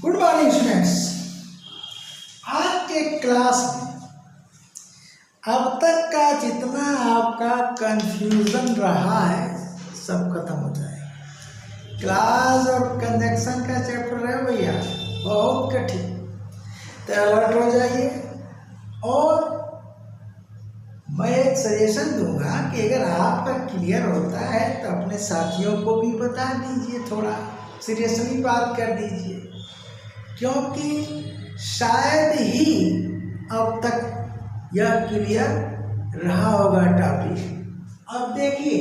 Good morning students. आज के class में अब तक का जितना आपका कंफ्यूजन रहा है सब खत्म हो जाएगा। क्लास और कंजक्शन का चैप्टर है भैया, बहुत कठिन, तो अलर्ट हो जाइए। और मैं एक सजेशन दूंगा कि अगर आपका क्लियर होता है तो अपने साथियों को भी बता दीजिए, थोड़ा सीरियसली बात कर दीजिए, क्योंकि शायद ही अब तक यह क्लियर रहा होगा टॉपिक। अब देखिए,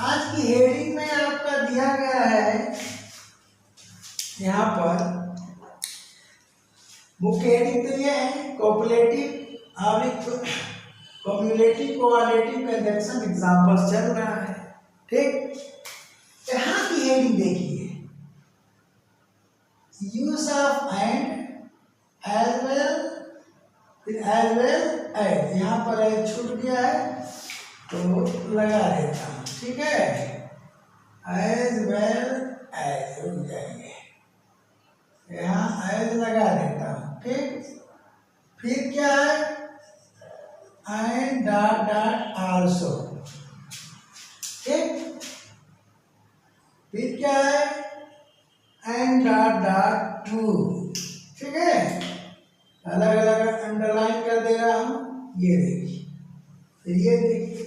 आज की हेडिंग में आपका दिया गया है, यहाँ पर मुख्य हेडिंग तो यह है कॉपुलेटिव कम्युलेटिव कोआलेटिव कंजक्शन एग्जाम्पल्स चल रहा है। ठीक, यहाँ की हेडिंग देखिए, use of and as well as. यहाँ पर एज छूट गया है तो लगा देता हूँ, ठीक है, एज वेल एज रुक जाएंगे, यहाँ एज लगा देता हूँ। ठीक, फिर क्या है, एंड डॉट डॉट आल्सो। ठीक, फिर क्या है, एंड डॉट डॉट टू। ठीक है, अलग अलग अंडरलाइन कर दे रहा हूं, ये देखिए, फिर ये देखिए,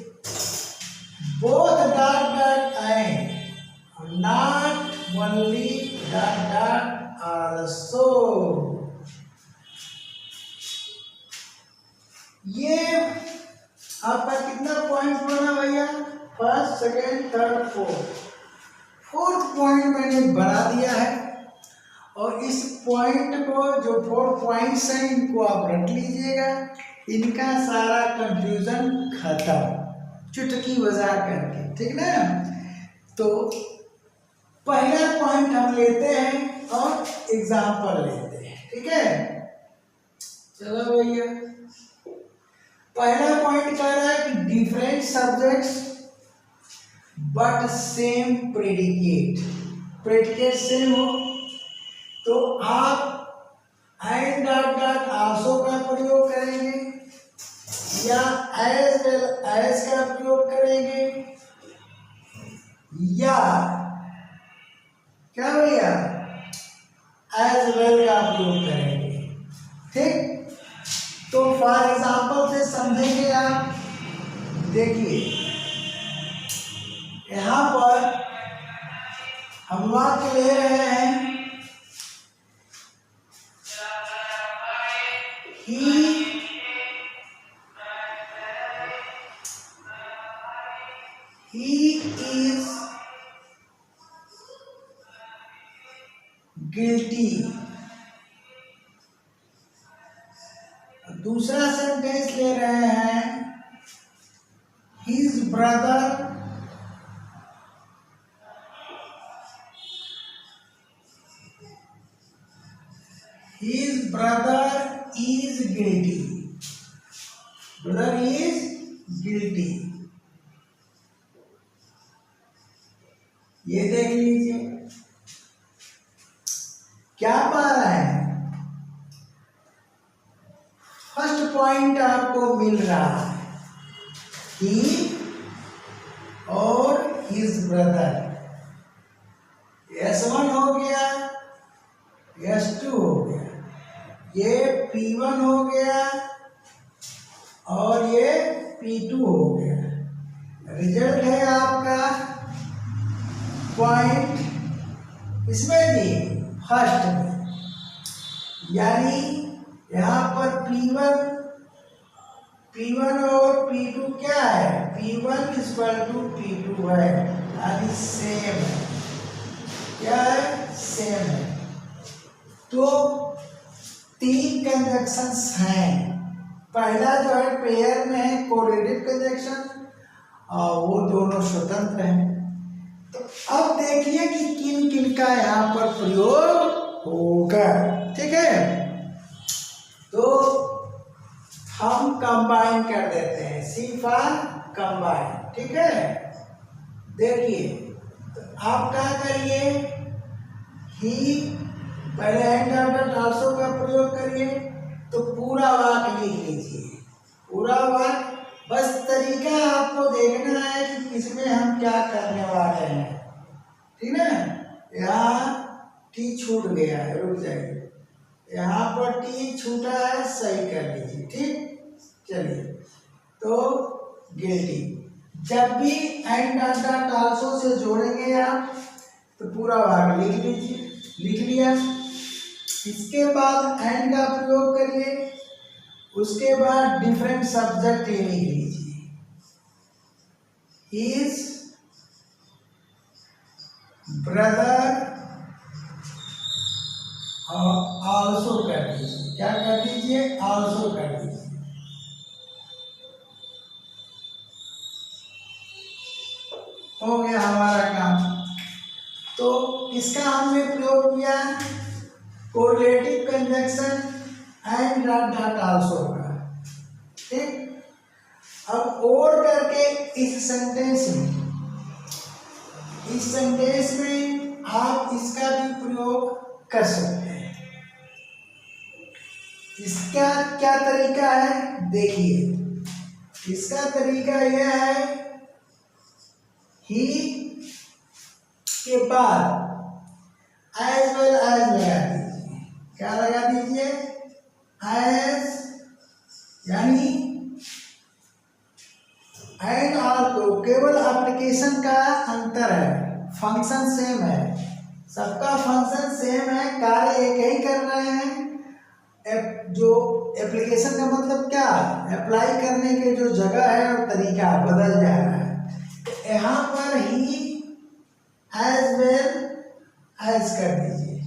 both dot dot and, not only dot dot also. ये आपका कितना पॉइंट बना भैया, first second third fourth point मैंने बना दिया है। और इस पॉइंट को, जो 4 पॉइंट्स हैं, इनको आप रख लीजिएगा, इनका सारा कंफ्यूजन खत्म चुटकी बजा करके। ठीक ना, तो पहला पॉइंट हम लेते हैं और एग्जाम्पल लेते हैं। ठीक है, चलो भैया, पहला पॉइंट कह रहा है कि different subjects but same predicate same हो, तो आप एंड डॉट डॉट आल्सो का प्रयोग करेंगे या एज वेल एज का प्रयोग करेंगे या क्या भैया एज वेल का प्रयोग करेंगे। ठीक, तो फॉर एग्जाम्पल से समझेंगे आप। देखिए, यहां पर हम वाक्य ले रहे हैं, he is guilty। दूसरा सेंटेंस ले रहे हैं, his brother is guilty। brother is guilty, ये देख लीजिए, क्या पा रहे हैं, फर्स्ट पॉइंट आपको मिल रहा है, ही और हिज ब्रदर। S1 हो गया, S2 हो गया, ये P1 हो गया और ये P2 हो गया। रिजल्ट है आपका पॉइंट इसमें भी फर्स्ट में, यानी यहाँ पर P1 और P2 क्या है, P1 इक्वल टू P2 है, यानी सेम है। क्या है, सेम है। तो 3 कंजक्शंस हैं। पहला जो है पेयर में है कोरिलेटिव कंजक्शन, और वो दोनों स्वतंत्र हैं। तो अब देखिए कि किन किन का यहाँ पर प्रयोग होगा। ठीक है, तो हम कंबाइन कर देते हैं, सी फॉर कंबाइन। ठीक है, देखिए, तो आप क्या करिए, ही पहले एंड ऑफ आल्सो का प्रयोग करिए, तो पूरा वाक्य लिख लीजिए, पूरा वाक्य। बस तरीका आपको देखना है कि इसमें हम क्या करने वाले हैं, ठीक है। यहाँ टी छूट गया है, रुक जाइए, यहाँ पर टी छूटा है, सही कर लीजिए, ठीक। चलिए, तो गिल्टी जब भी एंड ऑफ आल्सो से जोड़ेंगे आप, तो पूरा वाक्य लिख लीजिए, लिख लिया। इसके बाद एंड का प्रयोग करिए, उसके बाद डिफरेंट सब्जेक्ट लिख लीजिए, हिज ब्रदर और आल्सो कर दीजिए, क्या कर दीजिए, आल्सो कर दीजिए। हो गया हमारा काम। तो इसका हमने प्रयोग किया correlative conjunction and dot also का, ठीक। अब और करके इस सेंटेंस में आप इसका भी प्रयोग कर सकते हैं। इसका क्या तरीका है देखिए, इसका तरीका यह है, ही के बाद एज वेल एज लगा दीजिए, क्या लगा दीजिए, एज, यानी एंड आल्सो, केवल एप्लीकेशन का अंतर है, फंक्शन सेम है, सबका फंक्शन सेम है, कार्य एक ही कर रहे हैं। जो एप्लीकेशन का मतलब क्या, अप्लाई करने के जो जगह है और तरीका बदल जा रहा है। यहाँ पर ही एज वेल एज कर दीजिए,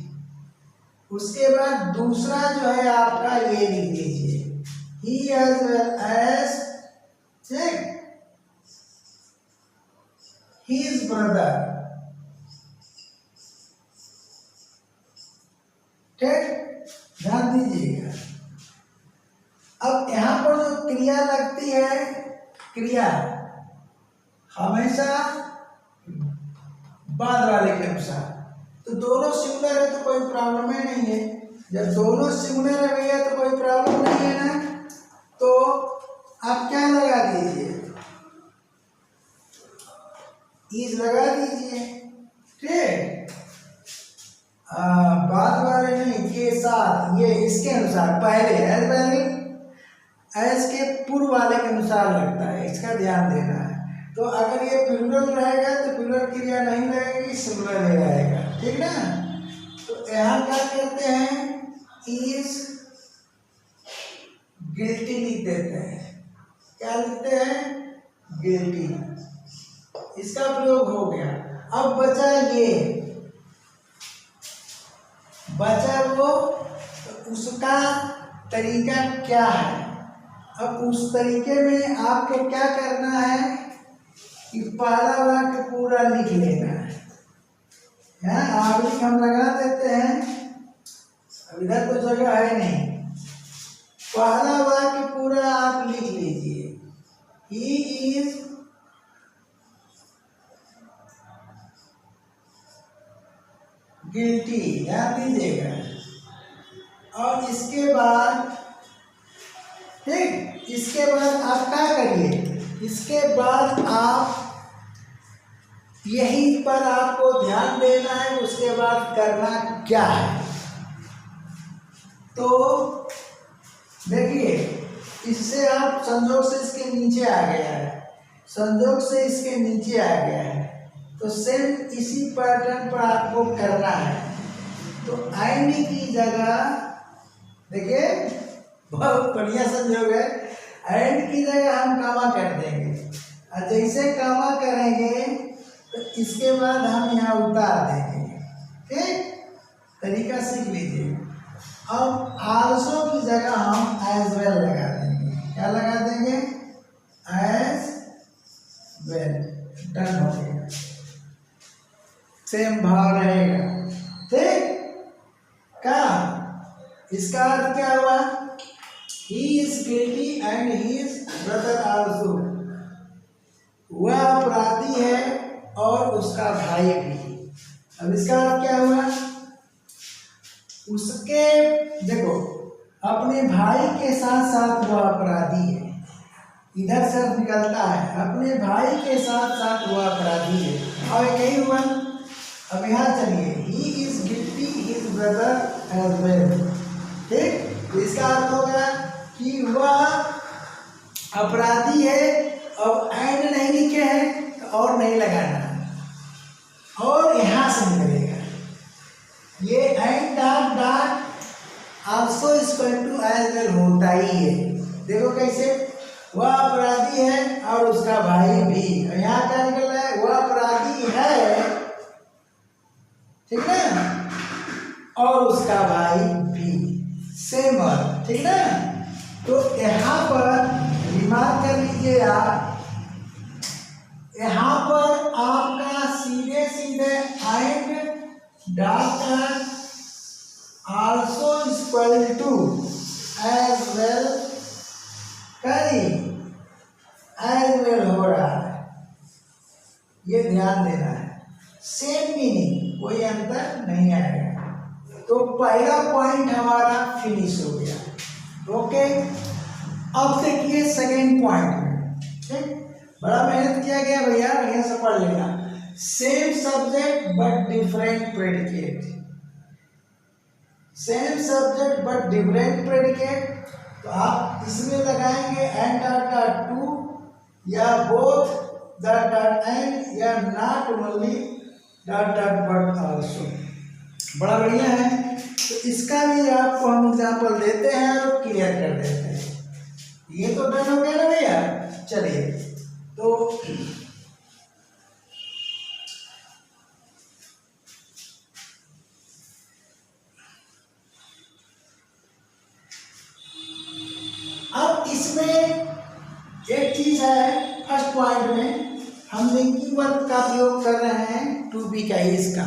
उसके बाद दूसरा जो है आपका ये लिख दीजिए, ही एज वेल एज, ठीक, हिज ब्रदर, ठीक, ध्यान दीजिएगा। अब यहाँ पर जो क्रिया लगती है, क्रिया हमेशा बाद वाले के अनुसार, तो दोनों सिंगुलर है तो कोई प्रॉब्लम ही नहीं है। जब दोनों सिंगुलर है भैया तो कोई प्रॉब्लम नहीं है ना, तो आप क्या लगा दीजिए, इज लगा दीजिए, ठीक। बाद वाले नहीं के साथ, ये इसके अनुसार, पहले एज के पूर्व वाले के अनुसार लगता है, इसका ध्यान देना है। तो अगर ये प्लूरल रहेगा तो प्लूरल क्रिया नहीं लगेगी, सिंगुलर ही रहेगा, ठीक ना। तो यहाँ क्या कहते हैं, इज गिल्टी लिख देते हैं, क्या लिखते हैं, गिल्टी, इसका प्रयोग हो गया। अब बचा ये, बचा वो, तो उसका तरीका क्या है। अब उस तरीके में आपको क्या करना है कि पहला वाक्य पूरा लिख लेना है, आगे हम लगा देते हैं, अब इधर तो जगह है नहीं, पहला वाक्य पूरा आप लिख लीजिए, ही इज गिल्टी, ध्यान दीजिएगा। और इसके बाद, ठीक, इसके बाद आप क्या करिए, इसके बाद आप यहीं पर आपको ध्यान देना है, उसके बाद करना क्या है। तो देखिए, इससे आप संजोग से इसके नीचे आ गया है, संजोग से इसके नीचे आ गया है, तो सेम इसी पैटर्न पर आपको करना है। तो एंड की जगह देखिए, बहुत बढ़िया संजोग है, एंड की जगह हम कामा कर देंगे, और जैसे कामा करेंगे तो इसके बाद हम यहाँ उतार देंगे, ठीक, तरीका सीख लीजिए। अब आल्सो की जगह हम एज वेल लगा देंगे, क्या लगा देंगे, एज वेल, डन हो गया, सेम भाव रहेगा, ठीक। क्या इसका अर्थ क्या हुआ, ही is guilty and his brother also, वह अपराधी है और उसका भाई भी। अब इसका अर्थ क्या हुआ, उसके देखो अपने भाई के साथ साथ वो अपराधी है, इधर से निकलता है अपने भाई के साथ साथ वो अपराधी है। और यही हुआ। अब यहाँ चलिए, he is guilty his brother as well. ठीक, तो इसका अर्थ होगा कि वह अपराधी है। अब एंड नहीं लिखे हैं तो और नहीं लगाना, और यहां से निकलेगा ये and dot dot also equal to as well होता ही है। देखो कैसे, वह अपराधी है और उसका भाई भी। यहाँ क्या निकल रहा है, वह अपराधी है, ठीक है, और उसका भाई भी, सेम वर्ड, ठीक है। तो यहाँ पर रिमार्क कर लीजिए आप, यहाँ पर आपका सीधे सीधे and dot also equal to as well करी एज वेल हो रहा है, ये ध्यान देना है। सेम मीनिंग, कोई अंतर नहीं आएगा। तो पहला पॉइंट हमारा फिनिश हो गया। ओके, अब देखिए सेकेंड पॉइंट में, ठीक, बड़ा मेहनत किया गया भैया, बढ़िया से पढ़ लेना। Same subject but different predicate, same subject but different predicate. तो आप इसमें लगाएंगे एंड डॉट डॉट टू, या बोथ डॉट डॉट एंड, या not only dot dot but also. बड़ा बढ़िया है। तो इसका भी आपको हम एग्जाम्पल देते हैं और क्लियर कर देते हैं। ये तो डन हो गया ना भैया। चलिए, तो अब इसमें एक चीज है, फर्स्ट पॉइंट में हम लिंकिंग वर्ब का प्रयोग कर रहे हैं, टू बी का इसका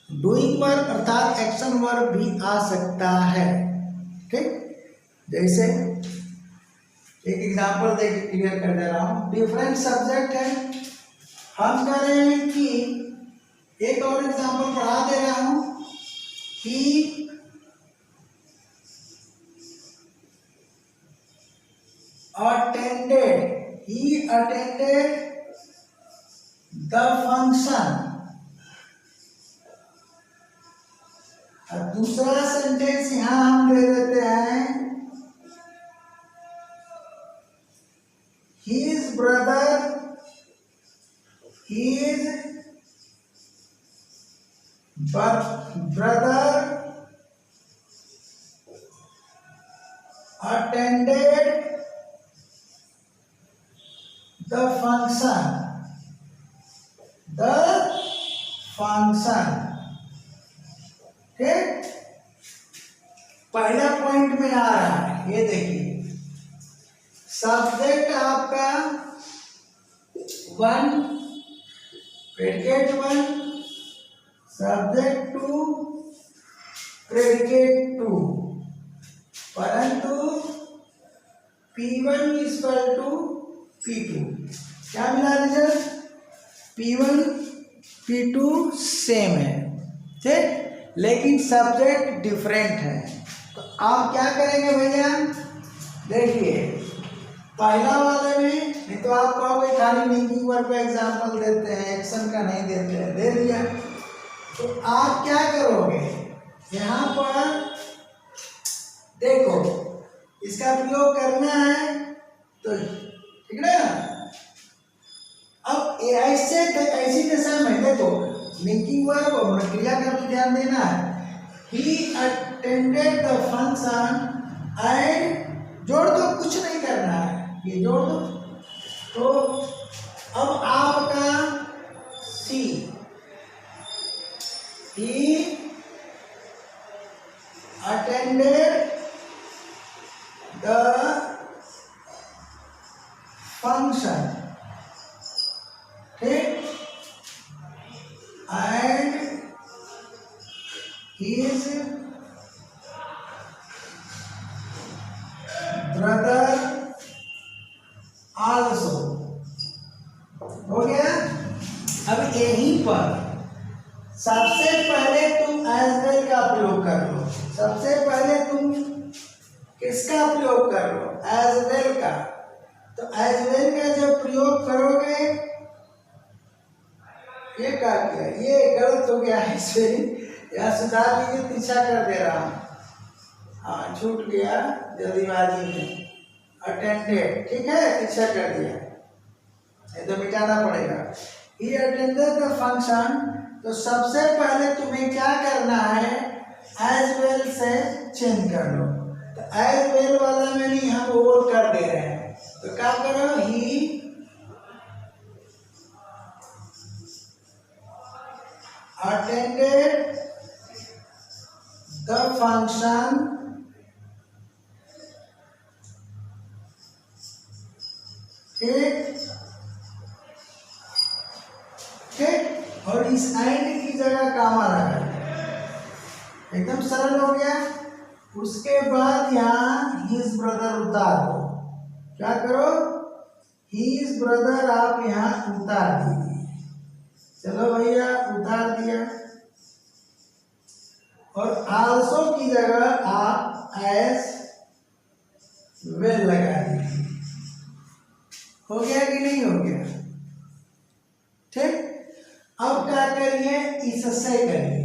डूइंग वर्ब अर्थात एक्शन वर्ब भी आ सकता है। ठीक, जैसे एक एग्जांपल देके क्लियर कर दे रहा हूँ। डिफरेंट सब्जेक्ट है, हम कह रहे हैं कि एक और एग्जांपल पढ़ा दे रहा हूँ कि he attended the function। और दूसरा सेंटेंस यहां हम दे देते हैं, his brother attended the function। ठीक, पहला पॉइंट में आ रहा है, ये देखिए सब्जेक्ट आपका 1, प्रेडिकेट 1, सब्जेक्ट 2, प्रेडिकेट 2, परंतु P1 इक्वल टू P2। क्या मिला रिजल्ट, P1 P2 सेम है, ठीक, लेकिन सब्जेक्ट डिफरेंट है। तो आप क्या करेंगे भैया, देखिए पहला वाले में, नहीं तो आप कहोगे खाली लिंकिंग वर्ब का एग्जांपल देते हैं, एक्शन का नहीं देते हैं, दे दिया। तो आप क्या करोगे, यहाँ पर देखो इसका प्रयोग करना है, तो ठीक है ना। अब ऐसी दशा में देखो लिंकिंग वर्ब और क्रिया का भी ध्यान देना है। He attended the function and जोड़ दो, कुछ नहीं करना है, ये जोड़ दो। तो अब आपका C, he attended the function, ठीक, and his brother also। हो गया। अब यहीं पर सबसे पहले पहले तुम एज वेल का प्रयोग कर लो। सबसे पहले तुम किसका प्रयोग कर लो? एज वेल का। तो एज वेल का जब प्रयोग करोगे, ये क्या किया, ये गलत हो गया है, स्पेलिंग यहाँ सुधार लीजिए, पीछा कर दे रहा हूँ। हाँ, छूट गया जल्दीबाजी में। अटेंडेड, ठीक है, पीछा कर दिया, ये तो मिटाना पड़ेगा। He attended the function. तो सबसे पहले तुम्हें क्या करना है, एज वेल से चेंज कर लो। तो एज वेल वाला में नहीं, हम ओवर कर दे रहे हैं। तो क्या करो, ही attended the function ठीक, और इस एंड की जगह कामा लगा, एकदम सरल हो गया। उसके बाद यहाँ हिज ब्रदर उतार दो। क्या करो, हिज ब्रदर आप यहाँ उतार दीजिए। चलो भैया, उतार दिया। और आल्सो की जगह आप एज वेल लगा दीजिए। हो गया कि नहीं हो गया? ठीक। अब क्या करिए, इससे करिए।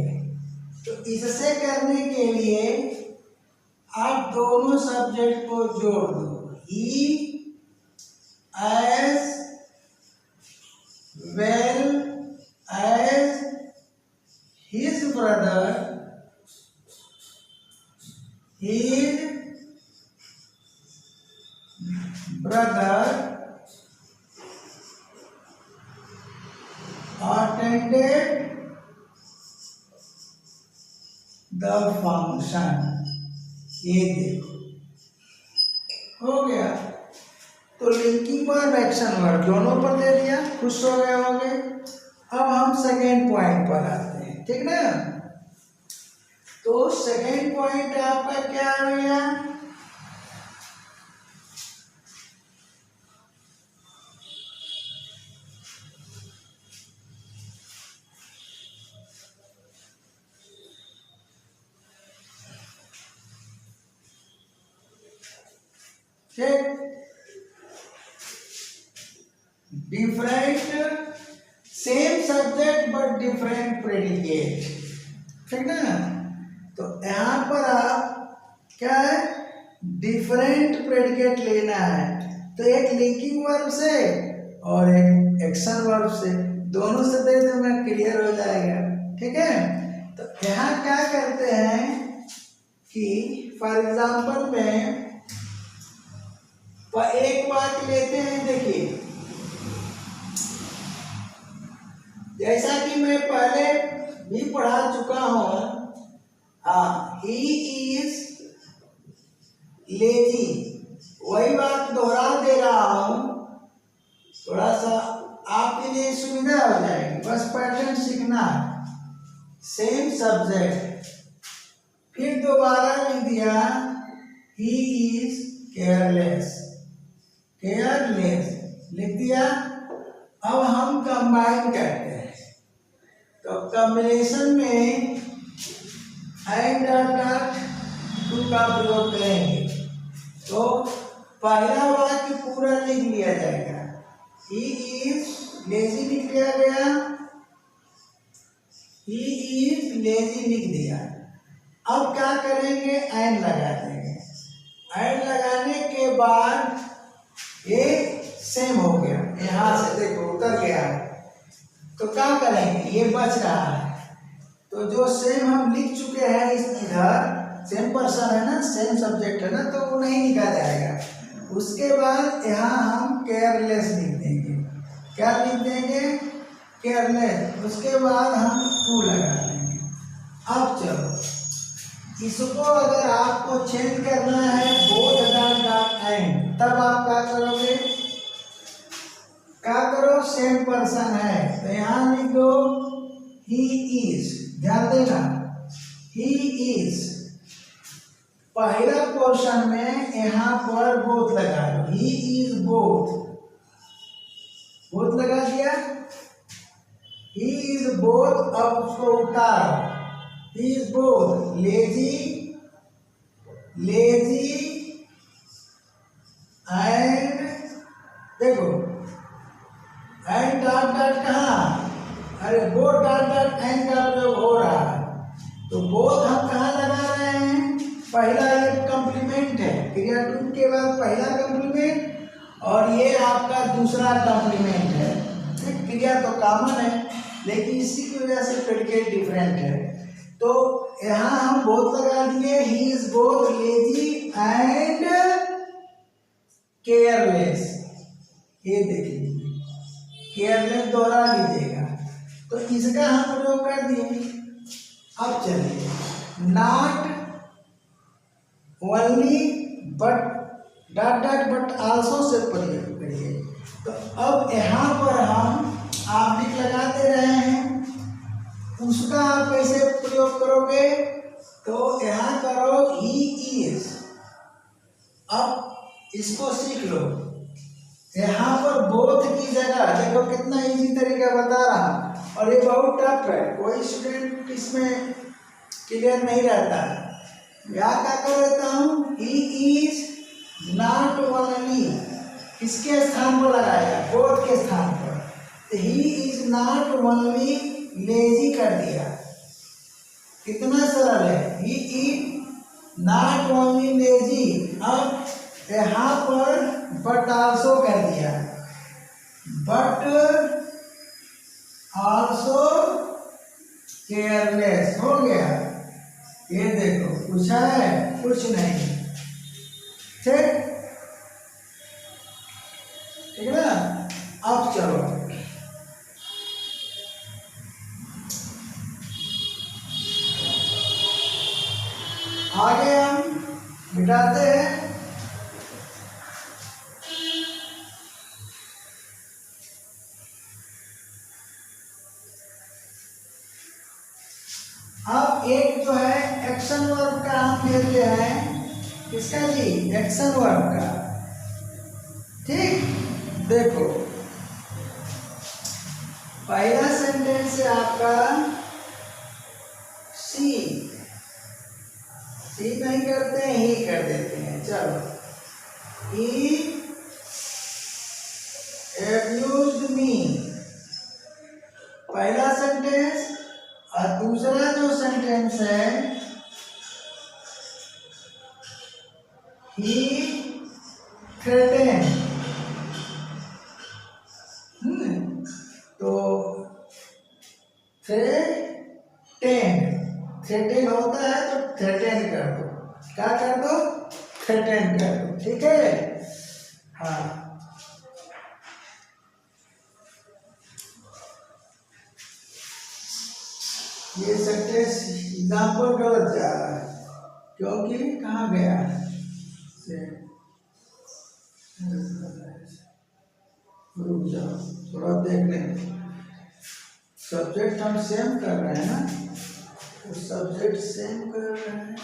तो इससे करने के लिए आप दोनों सब्जेक्ट को जोड़ दो। He as well as his brother, his brother attended the function। ये देखो, हो गया। तो लिंकिंग वर्ब, एक्शन वर्ब दोनों पर दे दिया, खुश हो गए होंगे। अब हम सेकेंड पॉइंट पर आते हैं, ठीक ना। तो सेकेंड पॉइंट आपका क्या है भैया, ठीक, different, same subject but different predicate, ठीक ना। तो यहाँ पर आप क्या है, डिफरेंट प्रेडिकेट लेना है। तो एक लिंकिंग वर्ब से और एक एक्शन वर्ब से, दोनों से दे दो मैं, क्लियर हो जाएगा, ठीक है। तो यहाँ क्या करते हैं कि फॉर एग्जाम्पल में एक बात लेते हैं, देखिए जैसा कि मैं पहले भी पढ़ा चुका हूं। हाँ, ही इज लेजी, वही बात दोहरा दे रहा हूं, थोड़ा सा आपके लिए सुविधा हो जाएगी, बस पैटर्न सीखना है। सेम सब्जेक्ट, फिर दोबारा लिख दिया ही इज केयरलेस, केयरलेस लिख दिया। अब हम कंबाइन करते हैं, तो कॉम्बिनेशन में एंड डॉट टू का प्रयोग करेंगे। तो पहला वाक्य पूरा लिख लिया जाएगा, ही इज लेजी लिख लिया गया, ही इज लेजी लिख दिया। अब क्या करेंगे, एंड लगा देंगे। एंड लगाने के बाद ये सेम हो गया, यहाँ से देखो उतर गया है। तो क्या करेंगे, ये बच रहा है, तो जो सेम हम लिख चुके हैं इस इधर, सेम पर्सन है ना, सेम सब्जेक्ट है ना, तो वो नहीं लिखा जाएगा। उसके बाद यहाँ हम केयरलेस लिख देंगे। क्या लिख देंगे, केयरलेस। उसके बाद हम टू लगा देंगे। अब चलो, इसको अगर आपको चेंज करना है बोथ डॉट एंड, तब आप क्या करोगे, क्या करो, सेम पर्सन है तो यहाँ लिख दो ही इज। ध्यान देना, ही इज पहला पोर्शन में यहाँ पर बोथ लगा दो, ही इज बोथ, बोथ लगा दिया, ही इज बोथ। अब उसको उतारो, he is both lazy and, देखो एंड डॉट डॉट कहाँ, अरे बोथ डॉट डॉट एंड का प्रयोग हो रहा है, तो बोथ हम कहाँ लगा रहे हैं, पहला एक कॉम्प्लीमेंट है, क्रिया टू के बाद पहला कॉम्प्लीमेंट और ये आपका दूसरा कॉम्प्लीमेंट है। क्रिया तो कॉमन है लेकिन इसी की वजह से प्रेडिकेट डिफरेंट है। तो यहाँ हम बोथ लगा दिए, he is both lazy and careless, ये देख लीजिए, केयरलेस दोहरा लीजिएगा, तो इसका हम प्रयोग कर दिए। अब चलिए, not only but dot dot but also say प्रयोग करिए। तो अब यहाँ पर हम आप लिख लगा दे रहे हैं, उसका आप कैसे प्रयोग करोगे, तो यहाँ करो ही इज। अब इसको सीख लो, यहाँ पर बोथ की जगह देखो कितना इजी तरीका बता रहा, और ये बहुत टफ है, कोई स्टूडेंट इसमें क्लियर नहीं रहता है। यहाँ क्या कर देता हूँ, ही इज नॉट ओनली, किसके स्थान पर लगाएगा, बोथ के स्थान पर, तो he is not only lazy कर दिया, कितना सरल है, he is not only lazy. अब यहाँ पर बट आल्सो कर दिया, बट आल्सो केयरलेस हो गया। ये देखो कुछ है, कुछ नहीं, ठीक है ना। अब चलो आगे हम मिटाते हैं। अब एक जो है एक्शन वर्ब का हम लेते हैं, किसका जी, एक्शन वर्ब का। ठीक, देखो पहला सेंटेंस है आपका सी नहीं करते हैं, ही कर देते हैं। चलो, ही abused me, पहला सेंटेंस, और दूसरा जो सेंटेंस है he threatened, तो थ्रेटेन होता है तो थ्रेटेन कर दो, क्या कर दो, थ्रेटेन कर दो, ठीक है। हाँ, ये सेंटेंस एग्जाम्पल गलत जा रहा है, क्योंकि कहाँ गया से, रुक जाओ थोड़ा देख लें। सब्जेक्ट हम सेम कर रहे हैं ना, तो सब्जेक्ट सेम कर रहे हैं,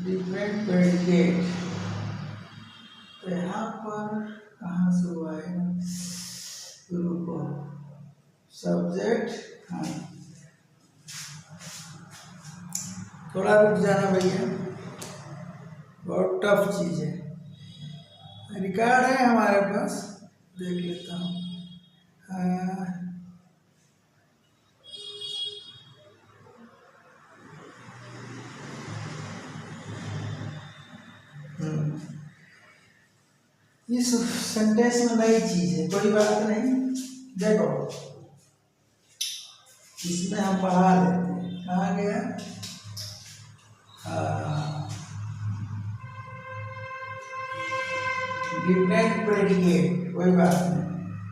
डिफरेंट प्रेडिकेट, तो यहाँ पर कहाँ से हुआ है, रुको, सब्जेक्ट, हाँ थोड़ा रुक जाना भैया, बहुत टफ चीज़ है। रिकॉर्ड है हमारे पास, देख लेता हूँ। इस सेंटेंस में नई चीज है, कोई बात नहीं, देखो इसमें हम बढ़ा लेते हैं, कहाँ गया, डिफरेंट प्रेडिकेट, कोई बात नहीं।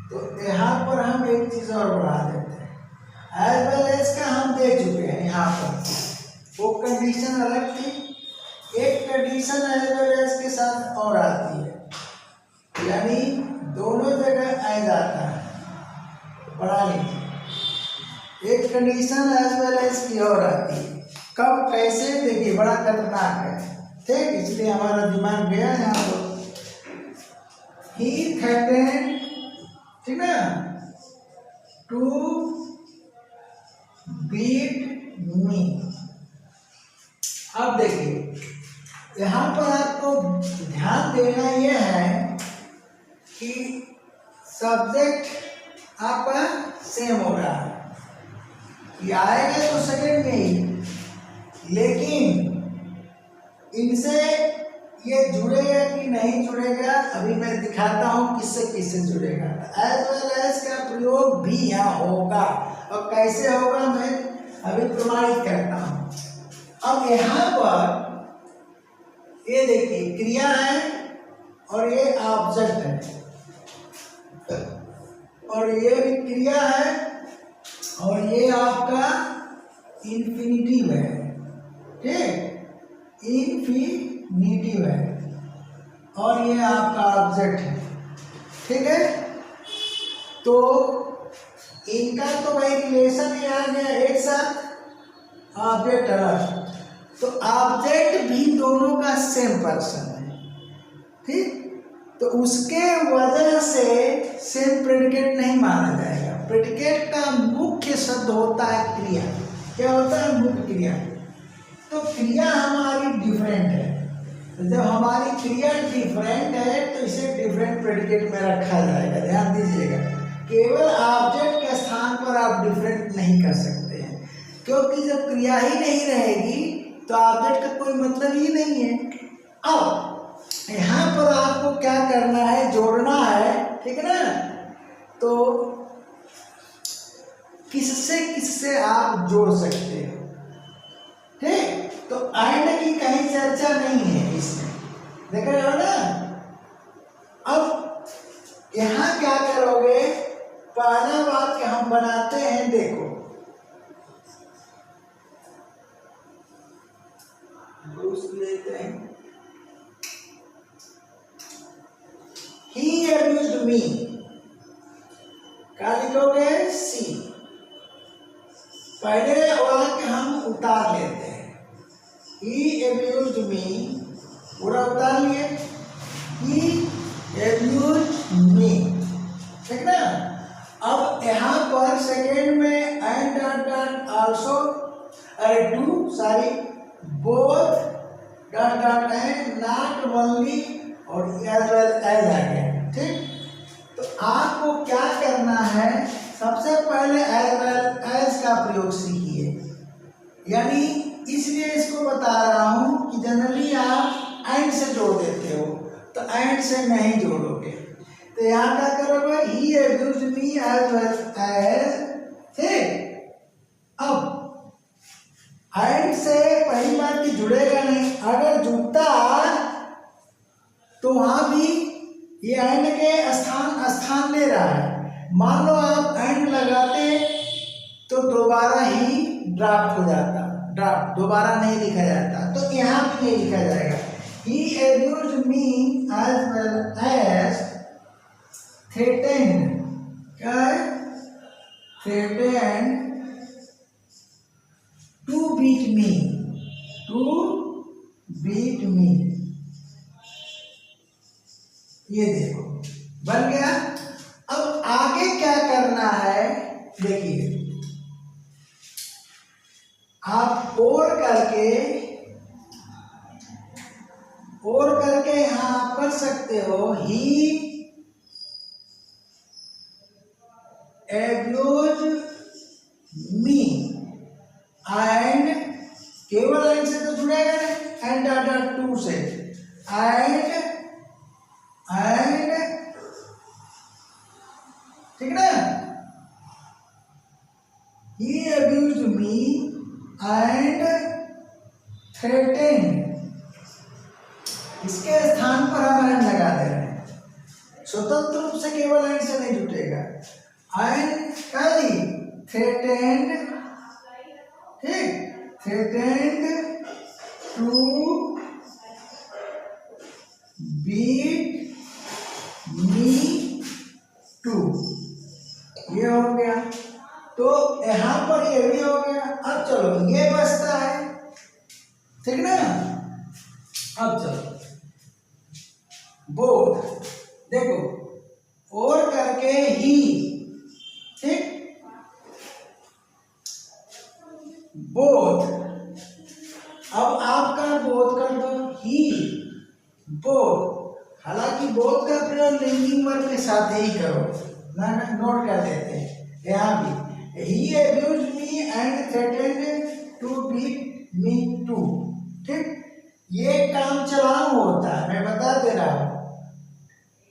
तो यहाँ पर हम एक चीज और बढ़ा देते हैं, एज वेल एज का हम दे चुके हैं, यहाँ पर वो कंडीशन अलग थी, एक कंडीशन एज वेल एज के साथ और आती है, यानी दोनों जगह एज आता है, पढ़ा लीजिए। एक कंडीशन एज वेल एज की और आती है, कब कैसे, देखिए बड़ा खतरनाक है, ठीक, इसलिए हमारा दिमाग गया यहाँ पर। He threatened ठीक ना, टू बीट मी। अब देखिए यहाँ पर आपको ध्यान देना यह है कि सब्जेक्ट आपका सेम हो रहा है, ये आएगा तो सेकंड में ही, लेकिन इनसे ये जुड़ेगा कि नहीं जुड़ेगा अभी मैं दिखाता हूँ किससे किससे जुड़ेगा। एज वेल एज का प्रयोग भी यहाँ होगा, और कैसे होगा मैं अभी प्रमाणित करता हूँ। अब यहाँ पर ये देखिए क्रिया है और ये ऑब्जेक्ट है, और ये भी क्रिया है और ये आपका इन्फिनिटिव है, ठीक, इन्फिनिटिव है, और ये आपका ऑब्जेक्ट है, ठीक है। तो इनका तो भाई रिलेशन ही आ गया एक साथ, ऑब्जेक्ट अलग, तो ऑब्जेक्ट भी दोनों का सेम पर्सन है, ठीक, तो उसके वजह से सेम प्रेडिकेट नहीं माना जाएगा। प्रेडिकेट का मुख्य शब्द होता है क्रिया। क्या होता है? मुख्य क्रिया। तो क्रिया हमारी डिफरेंट है, तो जब हमारी क्रिया डिफरेंट है तो इसे डिफरेंट प्रेडिकेट में रखा जाएगा। ध्यान दीजिएगा, केवल ऑब्जेक्ट के स्थान पर आप डिफरेंट नहीं कर सकते हैं, क्योंकि जब क्रिया ही नहीं रहेगी तो ऑब्जेक्ट का कोई मतलब ही नहीं है। अब यहाँ पर आपको क्या करना है? जोड़ना है, ठीक है ना। तो किससे किससे आप जोड़ सकते हो, ठीक, तो एंड की कहीं चर्चा नहीं है इसमें, देख रहे हो ना। अब यहाँ क्या करोगे? पहला वाक्य हम बनाते हैं, देखो लेते हैं, He abused me, क्या लिखोगे? सी। पहले वाक्य हम उतार लेते हैं, He abused me, पूरा उतार लिए, He abused me, ठीक ना। अब यहाँ पर सेकेंड में एंड डॉट डॉट आल्सो, अरे to, sorry, both dot dot and, not only, और एज वेल एज आ गया, ठीक। तो आपको क्या करना है? सबसे पहले एज वेल एज का प्रयोग सीखिए, यानी इसलिए इसको बता रहा हूं कि जनरली आप एंड से जोड़ देते हो, तो एंड से नहीं जोड़ोगे। तो यहाँ क्या करोगे? He abused me as well as, ठीक। अब एंड से पहली बात की जुड़ेगा नहीं, अगर जुड़ता तो वहां भी ये एंड के स्थान ले रहा है। मान लो आप एंड लगाते तो दोबारा ही ड्राफ्ट हो जाता, ड्राफ्ट दोबारा नहीं लिखा जाता, तो यहाँ भी नहीं लिखा जाएगा। He abused me as well as threatened, क्या है? threatened to beat me, to beat me, ये देखो बन गया। अब आगे क्या करना है? देखिए आप और करके यहां आप कर सकते हो, ही abused me, एंड केवल एंड से तो जुड़ेगा नहीं, एंड डॉट टू से, एंड ठीक ना। He abused me and threatened, इसके स्थान पर हम एंड लगा दे रहे हैं, स्वतंत्र रूप से केवल एंड से नहीं जुटेगा। एंड काली threatened, ठीक, threatened to beat me too, ये हो गया। तो यहां पर ये भी हो गया। अब चलो ये बचता है, ठीक ना। अब चलो बोथ, देखो और करके ही ही बोथ, हालांकि बोथ का प्रयोग लिंकिंग वर्ब के साथ ही करो, ना नोट कर देते हैं यहाँ भी। He abused me and threatened to beat me too. ठीक, ये काम चलाऊ होता है, मैं बता दे रहा हूँ,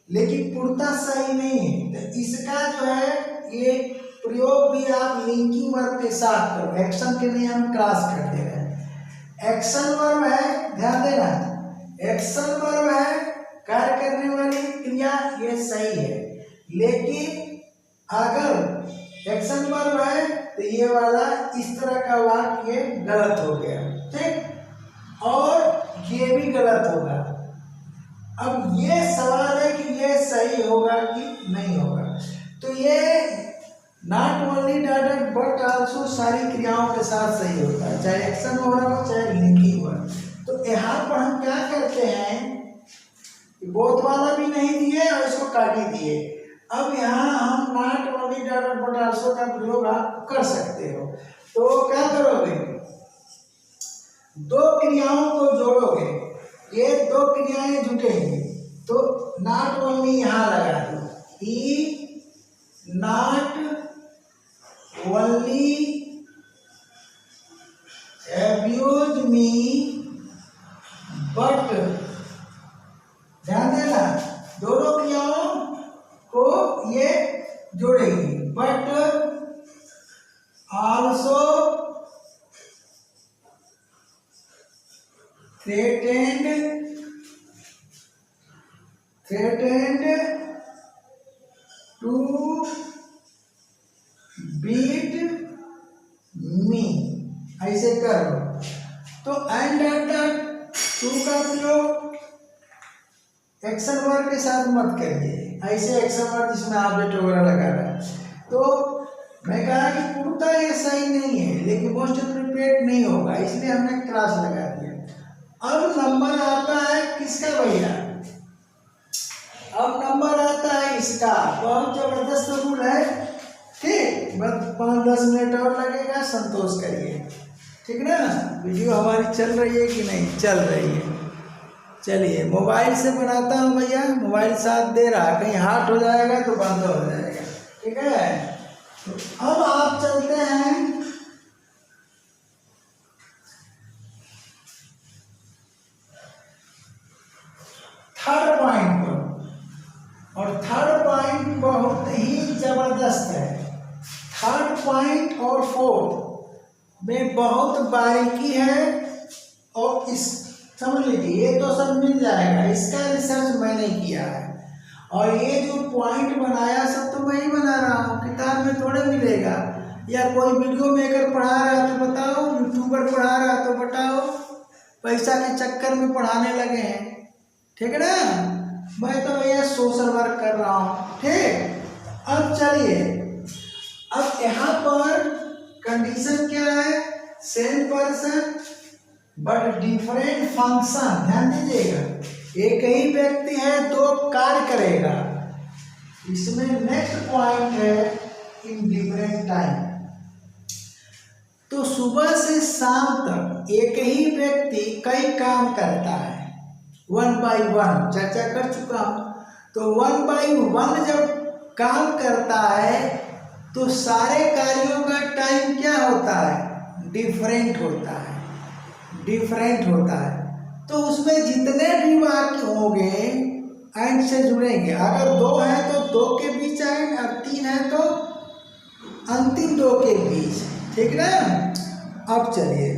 लेकिन पूर्णतः सही नहीं है। तो इसका जो है ये प्रयोग भी आप लिंकिंग वर्ब के साथ करो, एक्शन के लिए हम क्रॉस कर दे रहे हैं। एक्शन वर्ब है, ध्यान देना, एक्शन वर्ब है, कार्य करने वाली क्रिया, ये सही है। लेकिन अगर एक्शन वर्ब है तो ये वाला इस तरह का वाक्य ये गलत हो गया। ठीक, और ये भी गलत होगा। अब ये सवाल है कि ये सही होगा कि नहीं होगा। तो ये not only dot but also सारी क्रियाओं के साथ सही होता है, चाहे एक्शन वर्ब हो चाहे लिंकिंग वर्ब। तो यहाँ पर हम क्या करते हैं, बोथ वाला भी नहीं दिए और इसको काट ही दिए। अब यहाँ हम not only dot but also का प्रयोग आप कर सकते हो। तो क्या करोगे, दो क्रियाओं को जोड़ोगे, ये दो क्रियाएं जुटेंगी, तो नॉट ओनली यहाँ लगा दो, he not only abuse me but, ध्यान देना, दोनों क्रियाओं को ये जोड़ेगी, but also threatened to beat me, ऐसे करो। तो एंड टू का प्रयोग एक्शन वर्ब के साथ मत करिए, ऐसे एक्शन वर्ब जिसमें ऑब्जेक्ट वगैरह लगा रहा है। तो मैं कहा कि पूर्णतः ये सही नहीं है, लेकिन मोस्ट अप्रोप्रिएट नहीं होगा, इसलिए हमने क्रॉस लगा दिया। अब नंबर आता है किसका भैया, अब नंबर आता है इसका। बहुत जबरदस्त रूल है। ठीक, बस 5-10 मिनट और लगेगा, संतोष करिए। ठीक ना, वीडियो हमारी चल रही है कि नहीं चल रही है। चलिए, मोबाइल से बनाता हूँ भैया, मोबाइल साथ दे रहा, कहीं हाथ हो जाएगा तो बंद हो जाएगा। ठीक है, तो अब आप चलते हैं थर्ड पॉइंट पर, और थर्ड पॉइंट बहुत ही जबरदस्त है। थर्ड पॉइंट और फोर्थ में बहुत बारीकी है, और इस समझ लीजिए, ये तो सब मिल जाएगा, इसका रिसर्च मैंने किया है, और ये जो पॉइंट बनाया सब तो मैं ही बना रहा हूँ, किताब में थोड़े मिलेगा, या कोई वीडियो मेकर पढ़ा रहा तो बताओ, यूट्यूबर पढ़ा रहा तो बताओ, पैसा के चक्कर में पढ़ाने लगे हैं। ठीक है ना, मैं तो भैया सोशल वर्क कर रहा हूँ। ठीक, अब चलिए, अब यहाँ पर कंडीशन क्या है, same person but different function. ध्यान दीजिएगा, एक ही व्यक्ति है, दो कार्य करेगा। इसमें नेक्स्ट पॉइंट है इन डिफरेंट टाइम। तो सुबह से शाम तक एक ही व्यक्ति कई काम करता है, 1 by 1 चर्चा कर चुका हूं। तो 1 by 1 जब काम करता है तो सारे कार्यों का टाइम क्या होता है, डिफरेंट होता है, डिफरेंट होता है। तो उसमें जितने भी वाक्य होंगे एंड से जुड़ेंगे। अगर 2 है तो 2 के बीच एंड, और 3 है तो अंतिम 2 के बीच। ठीक ना, अब चलिए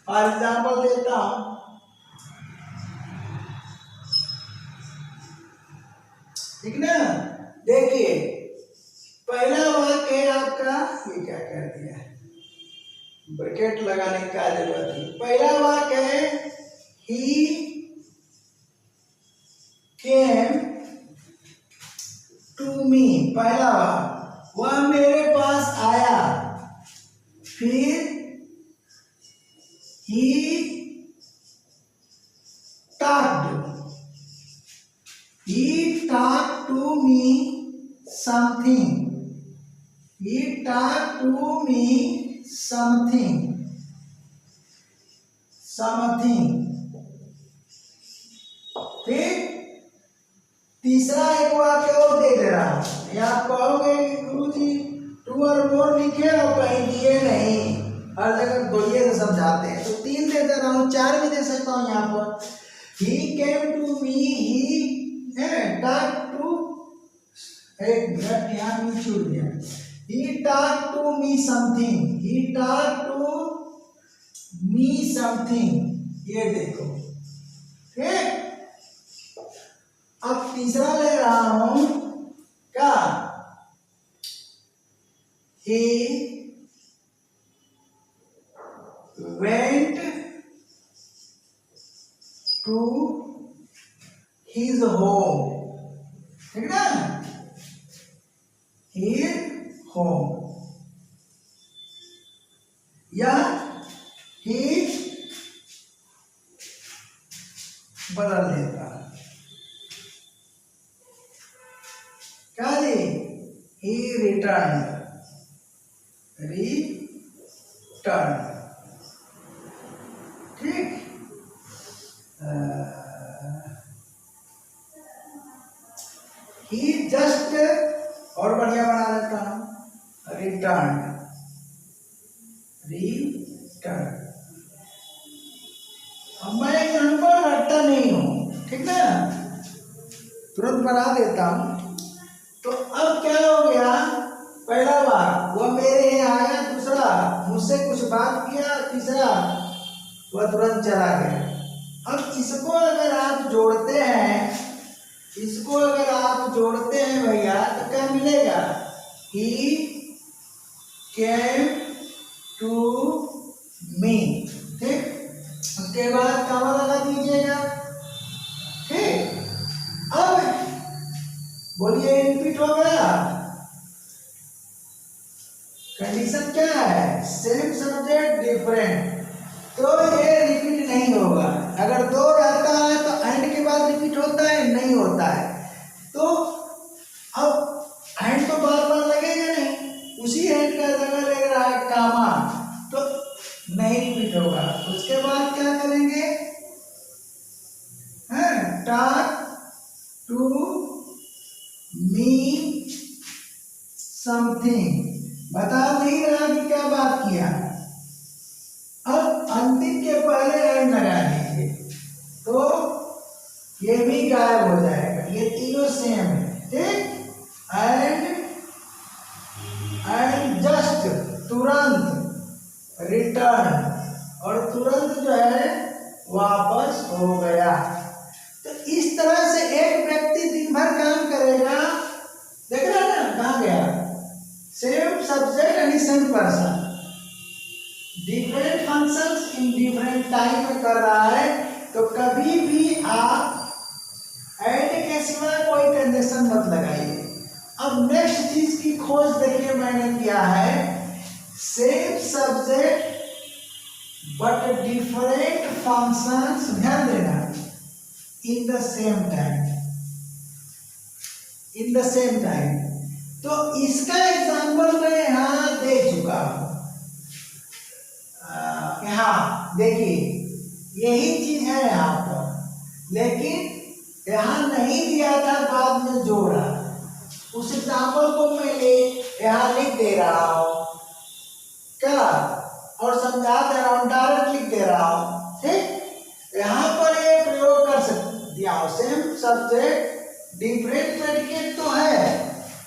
फॉर एग्जाम्पल देता हूं, ठीक ना। देखिए, पहला वाक्य है आपका, ये क्या कर दिया है, ब्रैकेट लगाने का जरूरत है। पहला वाक्य है ही केम टू मी, पहला वाक्य, वह मेरे पास आया। फिर he talked to me something, he talked to me something, something. ठीक, तीसरा एक वाक्य और दे दे रहा हूं। ये आप कहोगे कि गुरुजी 2 और मोर लिखे और कहीं दिए नहीं, हर जगह दो से समझाते हैं, तो 3 दे दे रहा हूं, 4 भी दे सकता हूं यहाँ पर। He came to me, he talked to, एक मिनट यहाँ में छूट गया। He talked to me something, he talked to me something, ये देखो। ठीक, अब तीसरा ले रहा हूं क्या, he went to his home, ठीक ना, his home, या he बदल देता क्या जी, he returned, ठीक। ही जस्ट, और बढ़िया बना देता हूं, रिटर्न, अब मैं एग्जाम्पल रटता नहीं हूं, ठीक ना, तुरंत बना देता हूं। तो अब क्या हो गया, पहला बार वह मेरे यहाँ आया, दूसरा मुझसे कुछ बात किया, तीसरा वह तुरंत चला गया। अब इसको अगर आप जोड़ते हैं, इसको अगर आप जोड़ते हैं भैया, तो क्या मिलेगा, ही केम टू मी, ठीक, उसके बाद कॉमा लगा दीजिएगा। ठीक, अब बोलिए रिपीट हो गया, कंडीशन क्या है, सेम सब्जेक्ट डिफरेंट, तो ये रिपीट नहीं होगा। अगर 2 रहता है तो एंड के बाद रिपीट होता है, नहीं होता है, तो अब एंड तो बार बार लगेगा नहीं, उसी एंड का जगह ले रहा है कामा, तो नहीं रिपीट होगा। उसके बाद क्या करेंगे, टॉक टू मी समथिंग, बता नहीं रहा कि क्या बात किया। अब अंतिम के पहले एंड लगा दीजिए, तो ये भी गायब हो जाएगा, ये तीनों सेम है, ठीक। एंड जस्ट, तुरंत, रिटर्न, और तुरंत जो है वापस हो गया। तो इस तरह से एक व्यक्ति दिन भर काम करेगा, देख रहा है ना, कहाँ गया, same subject and same person, different functions in different time में कर रहा है। तो कभी भी आप एंड के सिवा कोई कंडीशन मत लगाइए। अब नेक्स्ट चीज की खोज देखिए मैंने किया है, same subject but different functions, ध्यान देना, in the same time, in the same time. तो इसका एग्जाम्पल मैं यहां दे चुका हूं, यहाँ देखिए यही चीज है यहाँ पर, लेकिन यहाँ नहीं दिया था, बाद में जोड़ा। उस एग्जाम्पल को मैं यहाँ लिख दे रहा हूँ क्या, और समझा दे रहा हूँ, डायरेक्ट लिख दे रहा हूँ, ठीक। यहाँ पर ये प्रयोग कर सकते दिया, सेम सब्जेक्ट डिफरेंट प्रेडिकेट तो है,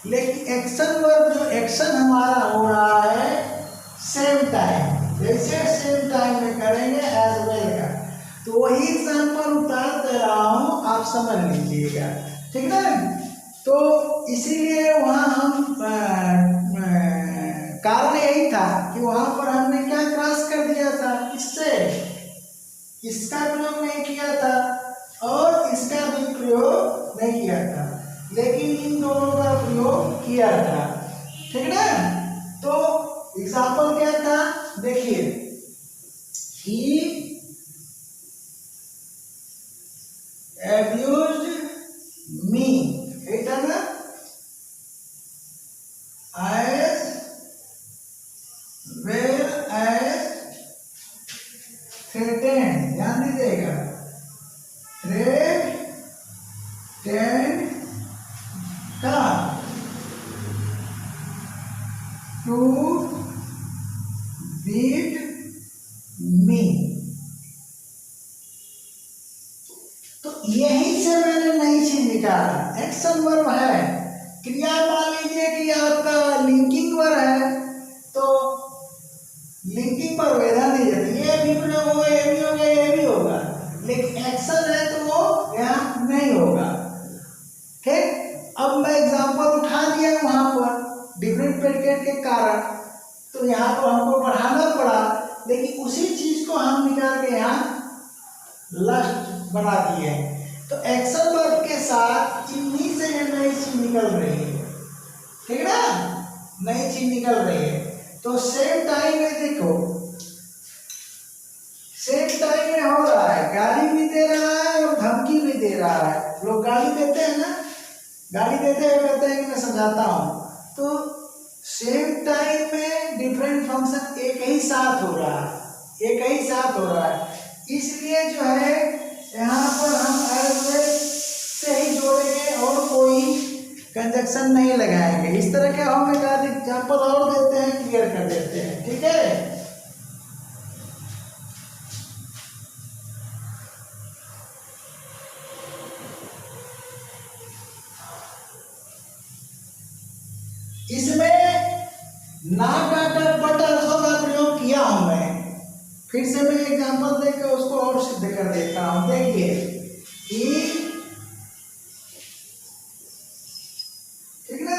लेकिन एक्शन वर्ब जो एक्शन हमारा हो रहा है सेम टाइम, जैसे सेम टाइम में करेंगे एज वेल का। तो वही एग्जाम्पल उतार दे रहा हूँ, आप समझ लीजिएगा, ठीक है। तो इसीलिए वहाँ हम कारण यही था कि वहाँ पर हमने क्या क्रॉस कर दिया था, इससे इसका प्रयोग नहीं किया था और इसका भी प्रयोग नहीं किया था, लेकिन इन दोनों का प्रयोग किया था, ठीक है। तो एग्जाम्पल क्या था, देखिए, he abused me, ठीक है ना, as well as threatened friend come to beat me. तो यहीं से मैंने नई चीज निकाला। एक्शन वर्ब है, क्रिया मान लीजिए कि आपका लिंकिंग वर्ब है, तो लिंकिंग पर वेदा नहीं जाती, ये भी प्रयोग होगा, ये भी होगा, ये भी होगा, लेकिन एक्शन है तो वो यहाँ नहीं होगा। ठीक, अब मैं एग्जांपल उठा दिया वहां पर डिफरेंट प्रेडिकेट के कारण, तो यहाँ पर हमको बढ़ाना पड़ा, लेकिन उसी चीज को हम निकाल के यहाँ लास्ट बना दिए। तो एक्शन वर्ब के साथ इन्हीं से ये नई चीज निकल रही है, ठीक है ना, नई चीज निकल रही है। तो सेम टाइम में देखो, सेम टाइम में हो रहा है, गाली भी दे रहा है और धमकी भी दे रहा है। लोग गाली देते हैं ना, गाली देते हुए कहते हैं कि मैं समझाता हूँ, तो सेम टाइम में डिफरेंट फंक्शन एक ही साथ हो रहा है, एक ही साथ हो रहा है। इसलिए जो है यहाँ पर हम से ही जोड़ेंगे और कोई कंजक्शन नहीं लगाएंगे। इस तरह के हम एक आध एग्जाम्पल और देते हैं, क्लियर कर देते हैं, ठीक है। इसमें नॉट अटर बट अल्सो का प्रयोग किया हूं मैं, फिर से मैं एग्जाम्पल देकर उसको और सिद्ध कर देता हूं। देखिए, ठीक ना,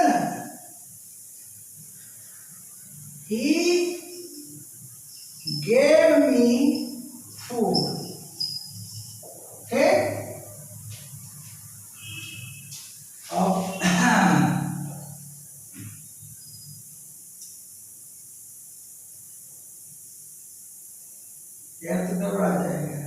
he gave me food, ठीक। यार तो दौड़ आ जाएगा।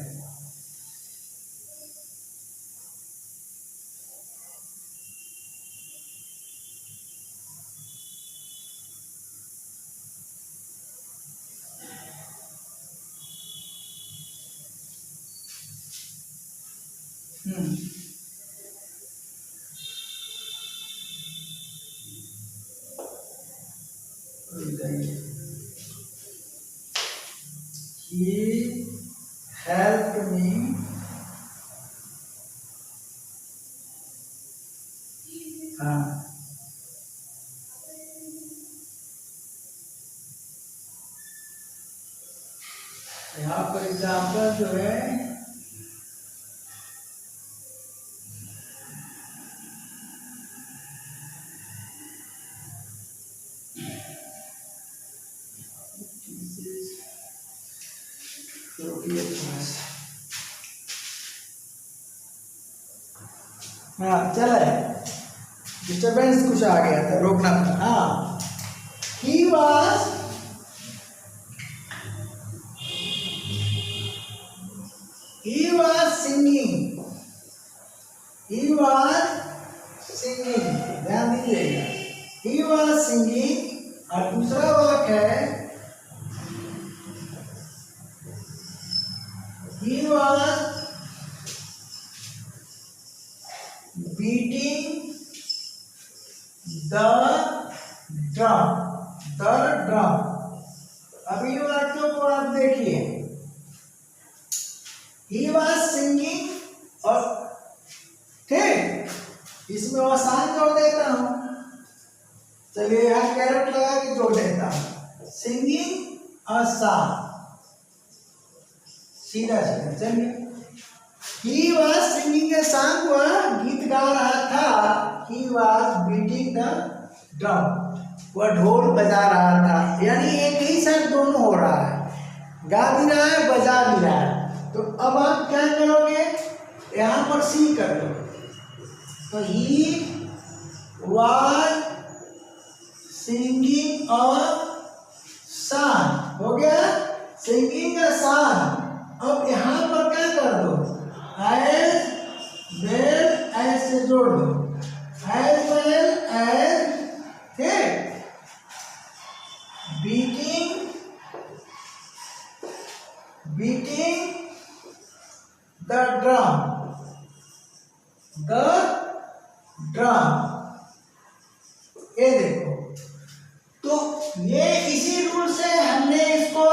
He helped me यहाँ पर एग्जाम्पल जो है हाँ चले, डिस्टर्बेंस कुछ आ गया था, रोकना था। हाँ, he was singing, he was singing, ध्यान दीजिएगा, he was singing। और दूसरा वाक्य है he was beating the drum, the drum। अब इन वाक्यों को आप देखिए, he was singing और ठीक, इसमें आसान जोड़ देता हूं, चलिए यहाँ कैरेट लगा के जोड़ देता हूं, सिंगिंग और सॉन्ग, सीधा सीधा। चलिए, he was singing a song, वह गीत गा रहा था, he was beating the drum, वह ढोल बजा रहा था। यानी एक ही साथ दोनों हो रहा है, गा भी रहा है, बजा भी रहा है। तो अब आप क्या करोगे, यहाँ पर सी कर लो, तो he was singing a song, हो गया, singing a song। अब यहाँ पर क्या कर दो, as well as से जोड़ दो, as well as, ठीक, beating the drum, the drum, ये देखो, तो ये इसी रूल से हमने इसको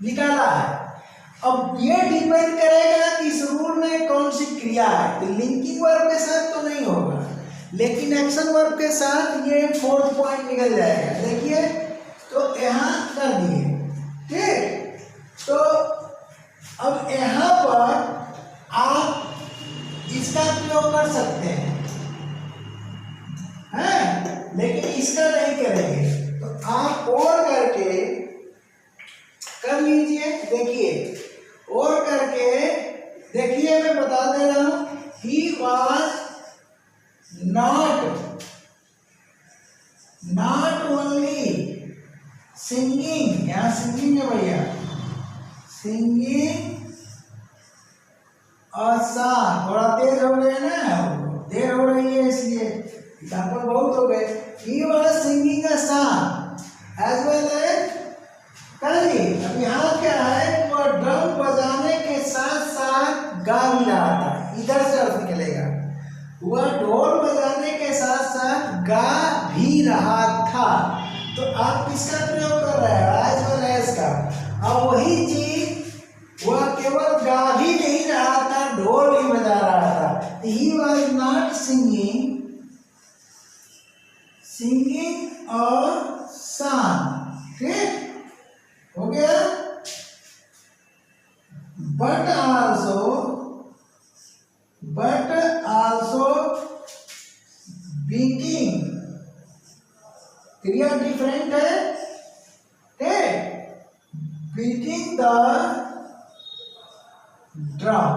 निकाला है। अब ये डिपेंड करेगा कि इस रूल में कौन सी क्रिया है, तो लिंकिंग वर्ब के साथ तो नहीं होगा, लेकिन एक्शन वर्ब के साथ ये 4th पॉइंट निकल जाएगा। देखिए, तो यहाँ कर दिए, ठीक। तो अब यहाँ पर आप इसका प्रयोग कर सकते हैं, लेकिन इसका नहीं करेंगे, तो आप और करके कर लीजिए। देखिए, और करके देखिए, मैं बता दे रहा हूं, he was not only singing, यहां सिंगिंग है भैया, सिंगिंग और सॉन्ग, थोड़ा तेज हो गया ना, देर हो रही है इसलिए एग्जाम्पल बहुत हो गए। He was singing a song as well as, अब यहाँ क्या है, वो ड्रम बजाने के साथ साथ गा भी रहा था, इधर से अर्थ निकलेगा, वह ढोल बजाने के साथ साथ गा भी रहा था। तो आप किसका प्रयोग कर रहे हैं, एज वेल एज का। अब वही चीज वह केवल गा भी नहीं रहा था, ढोल भी बजा रहा था। ही वॉज नॉट सिंगिंग और सॉन्ग, ठीक हो गया। बट आल्सो बीटिंग, क्रिया डिफरेंट है, ठीक, बीटिंग द ड्रम।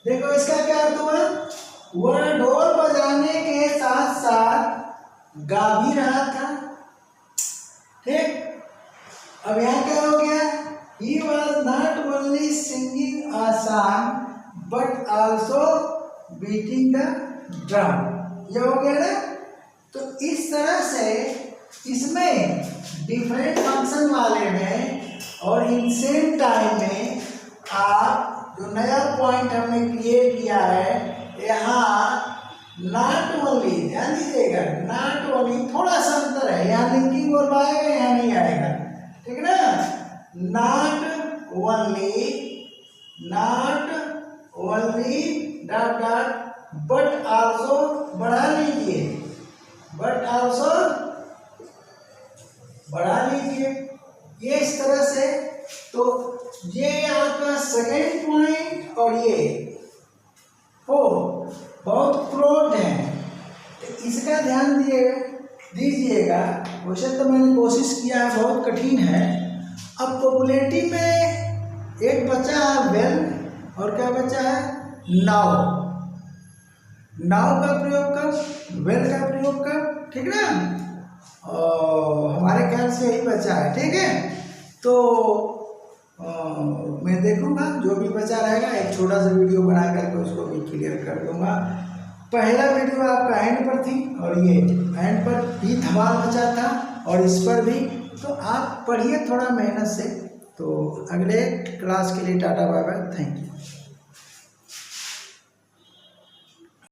देखो इसका क्या अर्थ हुआ, वह ढोल बजाने के साथ साथ गा भी रहा था, ठीक। अब यहाँ क्या हो गया, he was not only singing a song but also beating the drum, ये हो गया ना। तो इस तरह से इसमें डिफरेंट फंक्शन वाले में और इन सेम टाइम में आप जो नया पॉइंट हमने क्रिएट किया है, यहाँ नॉट ओनली, ध्यान दीजिएगा, नॉट ओनली थोड़ा सा अंतर है, यहाँ लिंकिंग वर्ब आएगा, यहाँ नहीं आएगा, ठीक ना। Not only dot dot but also, बढ़ा लीजिए, बट आल्सो बढ़ा लीजिए, ये इस तरह से। तो ये आपका सेकेंड पॉइंट और ये 4 बहुत क्लोज हैं, तो इसका ध्यान दीजिएगा। वैसे तो मैंने कोशिश किया है, बहुत कठिन है। अब पॉपुलेटिव में एक बचा है वेल, और क्या बचा है, नाउ। नाउ का प्रयोग कर, वेल का प्रयोग कर, ठीक ना। और हमारे ख्याल से यही बचा है, ठीक है। तो मैं देखूंगा जो भी बचा रहेगा, एक छोटा सा वीडियो बना करके उसको भी क्लियर कर दूंगा। पहला वीडियो आपका एंड पर थी, और ये एंड पर भी धमाल मचा था, और इस पर भी। तो आप पढ़िए थोड़ा मेहनत से। तो अगले क्लास के लिए टाटा बाय बाय, थैंक यू।